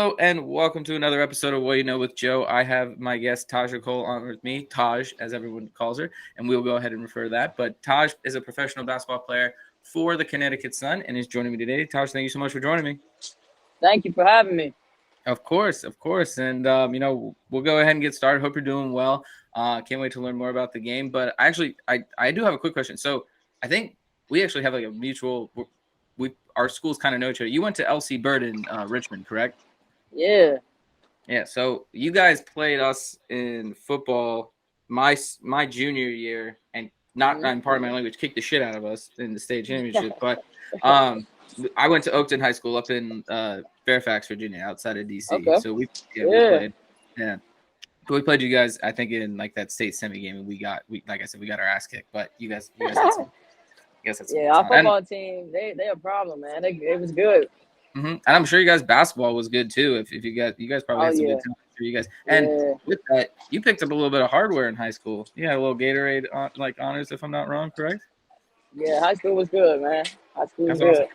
Hello and welcome to another episode of What You Know with Joe. I have my guest Taja Cole on with me, Taj as everyone calls her, and we'll go ahead and refer to that. But Taj is a professional basketball player for the Connecticut Sun and is joining me today. Taj, thank you so much for joining me. Thank you for having me. Of course. And we'll go ahead and get started. Hope you're doing well. Can't wait to learn more about the game. But I do have a quick question. So I think we actually have like a mutual. Our schools kind of know each other. You went to LC Bird in Richmond, correct? Yeah. Yeah, so you guys played us in football my junior year, and not in part of my language, kicked the shit out of us in the state championship. But I went to Oakton High School up in Fairfax, Virginia, outside of DC. Okay. So we played. Yeah. But we played you guys, I think, in like that state semi game, and we like I said, we got our ass kicked. But you guys had some. Yeah, our football team, they a problem, man. It was good. Mm-hmm. And I'm sure you guys basketball was good too. If you guys probably had some good time for you guys. And with that, you picked up a little bit of hardware in high school. You had a little Gatorade like honors, if I'm not wrong, correct? Yeah, high school was good, man. High school was good. Awesome.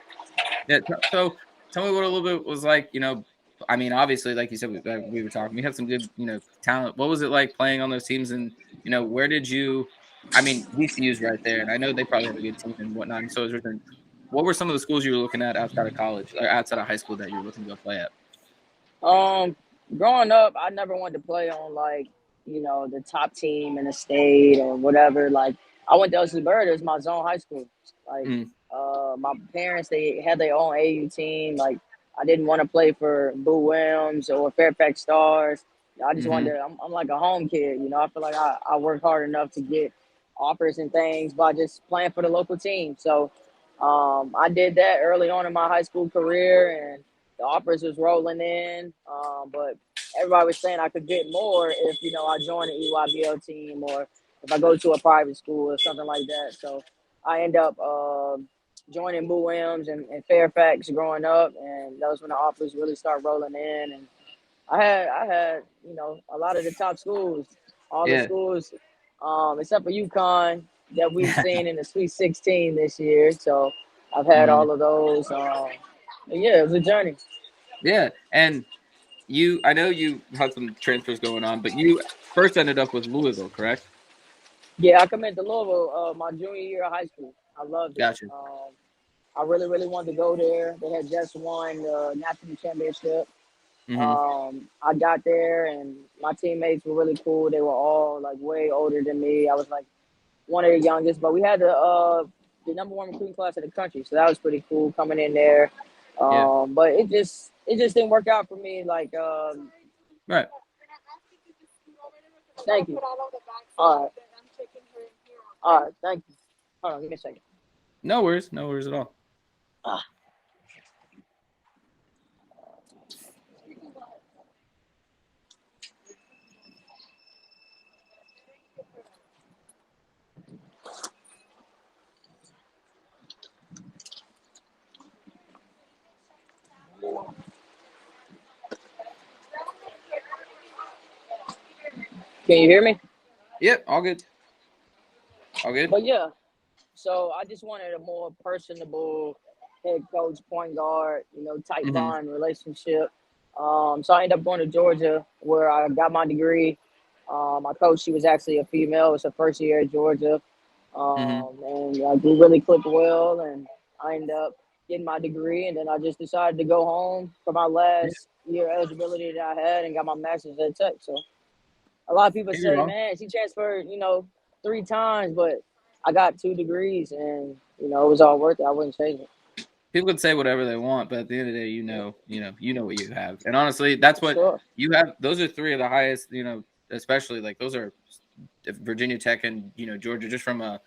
Yeah. So tell me what a little bit was like. I mean, obviously, like you said, we were talking. We had some good, talent. What was it like playing on those teams? And where did you? I mean, VCU's right there, and I know they probably have a good team and whatnot. And so is Richmond. What were some of the schools you were looking at outside of college or outside of high school that you were looking to go play at? Growing up, I never wanted to play on the top team in the state or whatever. Like I went to LC Bird, it was my zone high school. Like my parents, they had their own AU team. Like I didn't want to play for Boo Williams or Fairfax Stars. I just wanted to, I'm like a home kid, I feel like I work hard enough to get offers and things by just playing for the local team. So I did that early on in my high school career, and the offers was rolling in. But everybody was saying I could get more if I joined an EYBL team or if I go to a private school or something like that. So I end up joining Boo Williams and Fairfax growing up, and that was when the offers really started rolling in. And I had a lot of the top schools, all the schools, except for UConn that we've seen in the Sweet 16 this year. So I've had all of those. Yeah, it was a journey. Yeah, and I know you had some transfers going on, but you first ended up with Louisville, correct? Yeah, I committed to Louisville my junior year of high school. I loved it. Gotcha. I really, really wanted to go there. They had just won the national championship. I got there, and my teammates were really cool. They were all like way older than me. I was like one of the youngest, but we had the number one recruiting class in the country, so that was pretty cool coming in there. But it just didn't work out for me. Like, right. Thank you. All right. Thank you. Hold on, give me a second. No worries at all. Can you hear me? Yep, all good. All good. But yeah, so I just wanted a more personable head coach, point guard, tight bond relationship. So I ended up going to Georgia where I got my degree. My coach, she was actually a female. It was her first year at Georgia. And we really clicked well, and I ended up getting my degree, and then I just decided to go home for my last year eligibility that I had and got my master's at Tech. So a lot of people say, man, she transferred, 3 times, but I got 2 degrees, and, it was all worth it. I wouldn't change it. People can say whatever they want, but at the end of the day, you know what you have. And honestly, that's what you have. Those are 3 of the highest, especially like those are Virginia Tech and, Georgia, just from a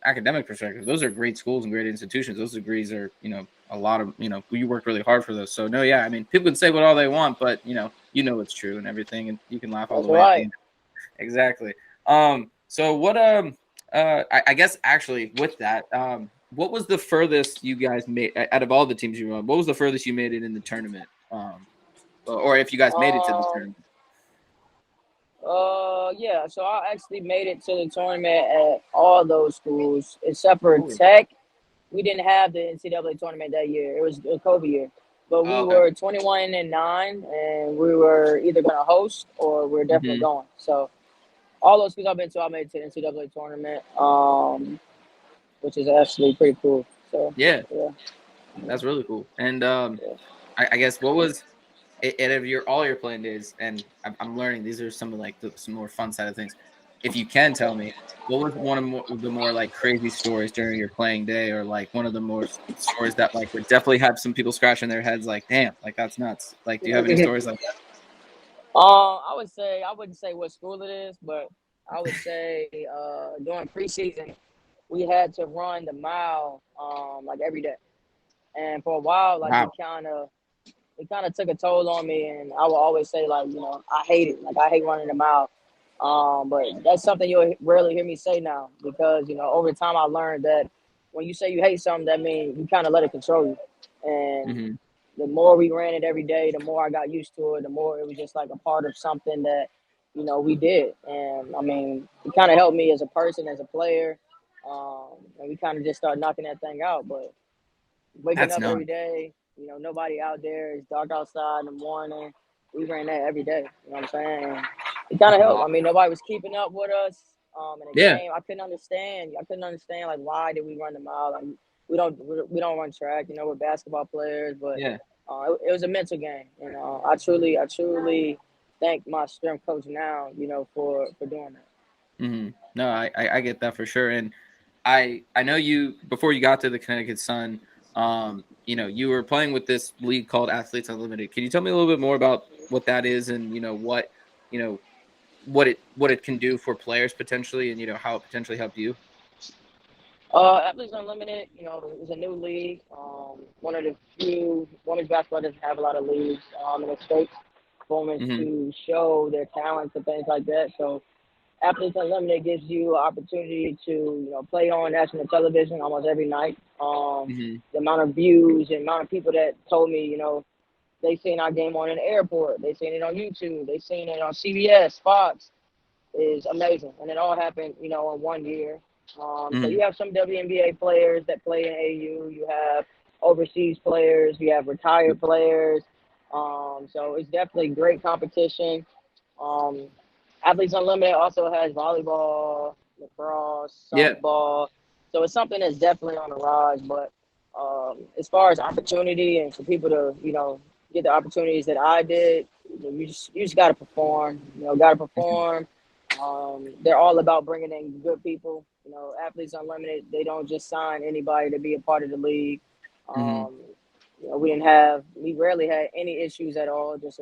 academic perspective. Those are great schools and great institutions. Those degrees are, a lot of, you work really hard for those. So no, yeah, I mean, people can say what all they want, but it's true and everything, and you can laugh all the way. Right. Exactly. So what, I guess actually with that, what was the furthest you guys made out of all the teams you were on? What was the furthest you made it in the tournament? Or if you guys made it to the tournament? Yeah. So I actually made it to the tournament at all those schools except for Tech. We didn't have the NCAA tournament that year. It was a COVID year. but we Oh, okay. were 21-9, and we were either going to host or we are definitely going. So all those schools I've been to, I made it to the NCAA tournament, which is actually pretty cool. So Yeah, yeah, that's really cool. And yeah. I guess what was out of all your playing days, and I'm learning these are some of like some more fun side of things. If you can tell me, what was one of the more like crazy stories during your playing day, or like one of the more stories that like would definitely have some people scratching their heads, like, damn, like that's nuts. Like, do you have any stories like that? I wouldn't say what school it is, but I would say during preseason we had to run the mile like every day, and for a while like Wow. it kind of took a toll on me, and I will always say like I hate it, like I hate running the mile. But that's something you'll rarely hear me say now because over time I learned that when you say you hate something, that means you kind of let it control you, and Mm-hmm. the more we ran it every day, the more I got used to it, the more it was just like a part of something that, we did. And I mean, it kind of helped me as a person, as a player. And we kind of just started knocking that thing out. But waking That's up every nuts. day, nobody out there, it's dark outside in the morning. We ran that every day. You know what I'm saying? It kind of helped. Wow. I mean, nobody was keeping up with us. In a Yeah. game, I couldn't understand. Like why did we run the mile? Like we don't run track. We're basketball players, but Yeah. it was a mental game. I truly thank my strength coach now. For doing that. Mm-hmm. No, I get that for sure. And I know you before you got to the Connecticut Sun, you were playing with this league called Athletes Unlimited. Can you tell me a little bit more about what that is and you know what it can do for players potentially, and how it potentially helped you? Athletes Unlimited, is a new league. One of the few women's basketball doesn't have a lot of leagues in the states for women Mm-hmm. to show their talents and things like that. So Athletes Unlimited gives you an opportunity to play on national television almost every night. Mm-hmm. The amount of views and amount of people that told me, they seen our game on an airport, they seen it on YouTube, they seen it on CBS, Fox, is amazing, and it all happened, in 1 year. So Mm-hmm. you have some WNBA players that play in AU. You have overseas players. You have retired players. So it's definitely great competition. Um, Athletes Unlimited also has volleyball, lacrosse, Yeah. softball. So it's something that's definitely on the rise. But as far as opportunity and for people to, get the opportunities that I did, you just got to perform. Got to Mm-hmm. perform. They're all about bringing in good people. Athletes Unlimited, they don't just sign anybody to be a part of the league. Mm-hmm. Um, we rarely had any issues at all. Just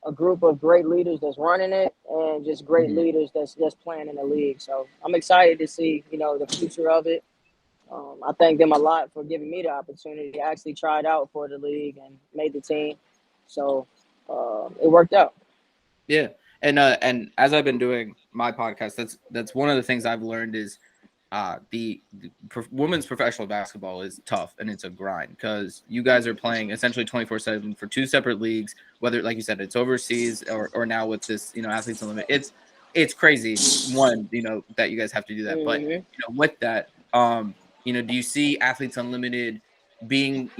a group of great leaders that's running it and just great Mm-hmm. leaders that's just playing in the league. So I'm excited to see, the future of it. I thank them a lot for giving me the opportunity. I actually tried out for the league and made the team. So it worked out. Yeah. And as I've been doing my podcast, that's one of the things I've learned is women's professional basketball is tough and it's a grind because you guys are playing essentially 24/7 for two separate leagues, whether like you said it's overseas or now with this Athletes Unlimited. It's crazy one that you guys have to do that, but Hmm. with that do you see Athletes Unlimited being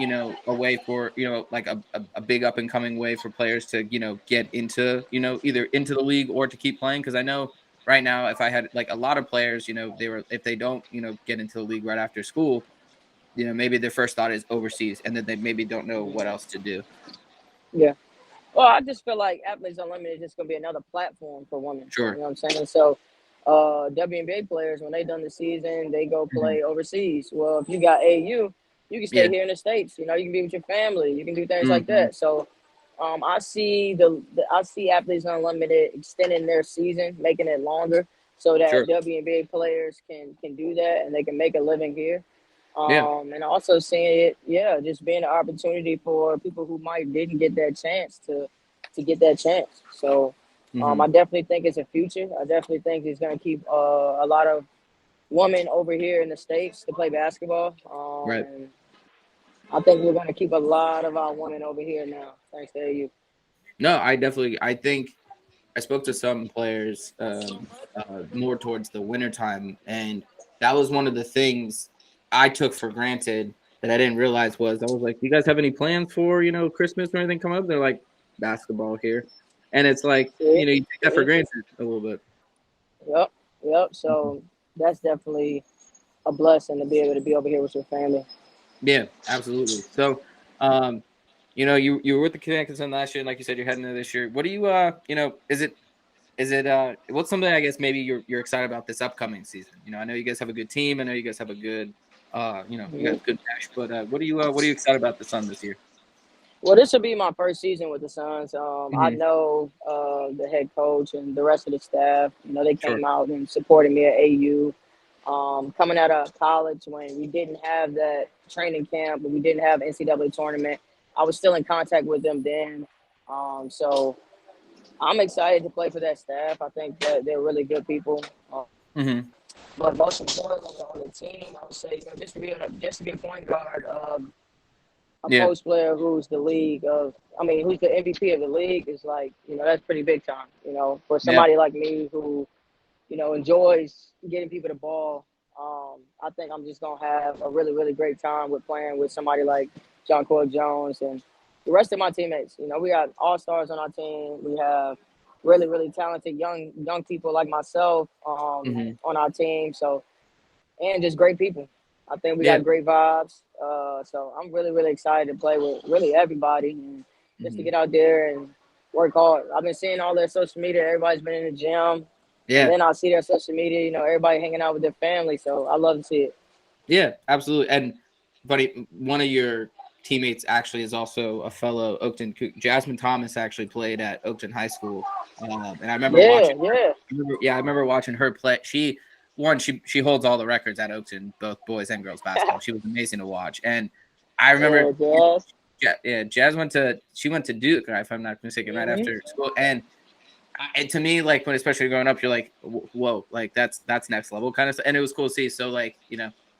a way for like a big up and coming way for players to get into either into the league or to keep playing? Because I know right now, if I had like a lot of players, if they don't, get into the league right after school, maybe their first thought is overseas, and then they maybe don't know what else to do. Yeah. Well, I just feel like Athletes Unlimited is just gonna be another platform for women. You Sure. know what I'm saying? So, WNBA players when they done the season, they go Hmm. play overseas. Well, if you got AU, you can stay Yeah. here in the states. You can be with your family. You can do things like Hmm. that. So, I see Athletes Unlimited extending their season, making it longer, so that Sure. WNBA players can do that and they can make a living here. Yeah. And also seeing it, yeah, just being an opportunity for people who might didn't get that chance to get that chance. So Hmm. I definitely think it's a future. I definitely think it's going to keep a lot of women over here in the states to play basketball. Right. And I think we're going to keep a lot of our women over here now, thanks to AU. No, I think I spoke to some players more towards the winter time, and that was one of the things I took for granted that I didn't realize I was like, do you guys have any plans for, Christmas or anything come up? They're like, basketball here. And it's like, you take that for granted a little bit. Yep. So that's definitely a blessing to be able to be over here with your family. Yeah, absolutely. So, you were with the Connecticut Sun last year, and like you said, you're heading into this year. What do you, is it what's something I guess maybe you're excited about this upcoming season? I know you guys have a good team. I know you guys have a good, you got good match. But what are you excited about the Sun this year? Well, this will be my first season with the Suns. I know the head coach and the rest of the staff. They came out and supported me at AU. Coming out of college when we didn't have that training camp, and we didn't have NCAA tournament, I was still in contact with them then. So I'm excited to play for that staff. I think that they're really good people. But most importantly on the team, I would say just to be a point guard, a post player who's the who's the MVP of the league is like, that's pretty big time. For somebody like me who, enjoys getting people the ball. I think I'm just gonna have a really, really great time with playing with somebody like John Cole Jones and the rest of my teammates. We got all stars on our team. We have really, really talented young people like myself on our team. So, and just great people. I think we got great vibes. So I'm really, really excited to play with really everybody and just to get out there and work hard. I've been seeing all their social media. Everybody's been in the gym. Yeah. And then I see their social media, everybody hanging out with their family. So I love to see it. Yeah, absolutely. And buddy, one of your teammates actually is also a fellow Oakton. Jasmine Thomas actually played at Oakton High School. And I remember watching her. I remember watching her play. She holds all the records at Oakton, both boys and girls basketball. She was amazing to watch. And I remember Jazz went to Duke, if I'm not mistaken, right after school. And to me, like especially growing up, you're like, whoa, like that's next level kind of stuff. And it was cool to see. So like,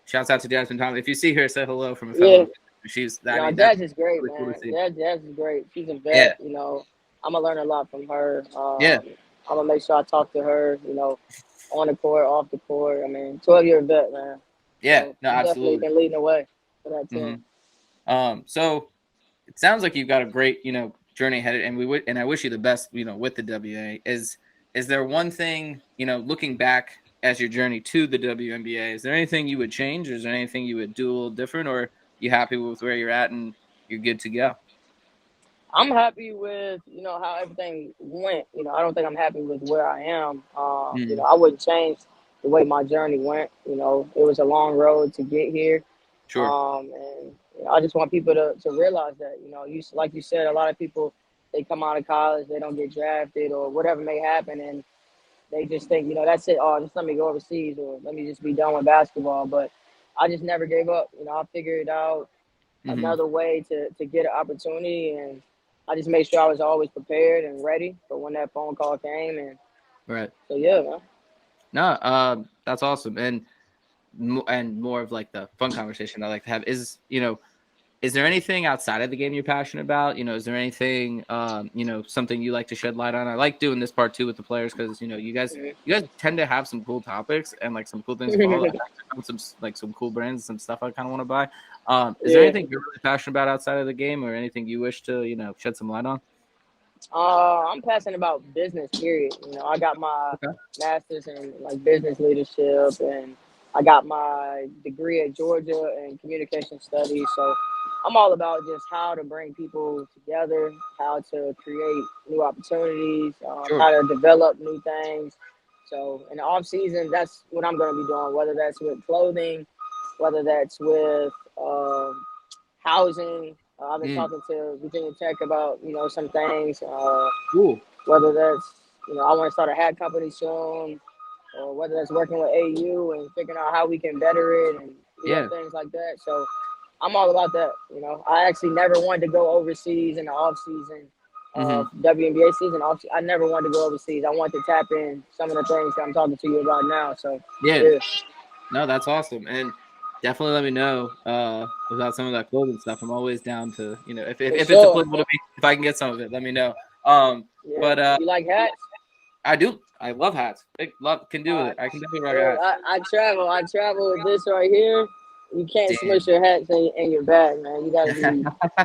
shouts out to Jasmine Thomas. If you see her, say hello from a fellow. She's Jazz is great, really man. Cool Jazz is great. She's a vet. I'm gonna learn a lot from her. I'm gonna make sure I talk to her. On the court, off the court. I mean, 12-year vet, man. Yeah, so no, absolutely. Definitely been leading the way for that team. So it sounds like you've got a great, journey ahead, and I wish you the best, with the WNBA. Is there one thing, looking back as your journey to the WNBA, is there anything you would change, or is there anything you would do a little different, or are you happy with where you're at and you're good to go? I'm happy with, how everything went. I don't think I'm happy with where I am. I wouldn't change the way my journey went. It was a long road to get here. Sure. And I just want people to realize that, like you said, a lot of people, they come out of college, they don't get drafted or whatever may happen. And they just think, that's it. Oh, just let me go overseas or let me just be done with basketball. But I just never gave up. I figured out another way to get an opportunity. And I just made sure I was always prepared and ready for when that phone call came. And so, yeah, man. No, that's awesome. And more of like the fun conversation I like to have is, is there anything outside of the game you're passionate about? Is there anything, something you like to shed light on? I like doing this part too with the players because, you guys tend to have some cool topics and like some cool things to follow. some cool brands, some stuff I kind of want to buy. Is there anything you're really passionate about outside of the game, or anything you wish to, shed some light on? I'm passionate about business, period. I got my master's in like business leadership, and I got my degree at Georgia in communication studies. So I'm all about just how to bring people together, how to create new opportunities, how to develop new things. So in the off season, that's what I'm going to be doing, whether that's with clothing, whether that's with housing. I've been talking to Virginia Tech about, some things, whether that's, I want to start a hat company soon, or whether that's working with AU and figuring out how we can better it and things like that. So I'm all about that. I actually never wanted to go overseas in the off season of WNBA season. I never wanted to go overseas. I wanted to tap in some of the things that I'm talking to you about now. So yeah. No, that's awesome. And definitely let me know about some of that clothing stuff. I'm always down to, if it's applicable to me, if I can get some of it, let me know. But you like hats? I do. I love hats. Can do with it. I can definitely rock a hat. I travel with this right here. You can't smush your hats in your bag, man. You gotta be